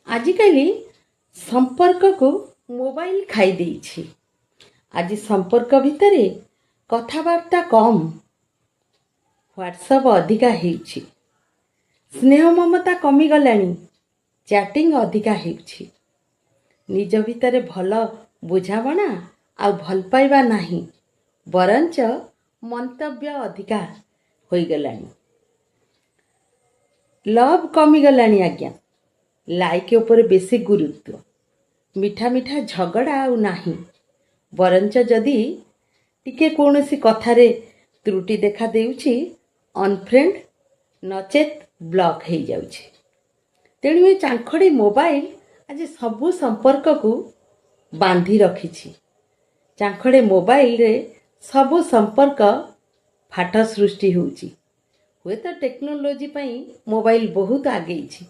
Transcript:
आजिकली संपर्क को मोबाइल खाई देछि। आज संपर्क भितर कथबार्ता कम, व्हाट्सएप अधिका हेउछि। स्नेह ममता कमी गलानी, चैटिंग अधिका हेउछि। निज भितर भल बुझाबना आ भल पाइबा नाही, बरंच मंतव्य अधिका होई गलानी। लव कमी गलानी आज्ञा, लाइक ऊपर बेसी गुरुत्व। मिठा मिठा झगड़ा आउ नाही, बरंच जदि टिके कौनसी कथारे त्रुटि देखा देउछि अनफ्रेंड नचेत ब्लॉक हो जाउछि। तेणु ए चांखड़ी मोबाइल आज सबू संपर्क को बांधी रखिछि। चांखड़े मोबाइल रे सबू संपर्क फाट सृष्टि होउछि। हुए तो टेक्नोलोजी पई मोबाइल बहुत आगे छी,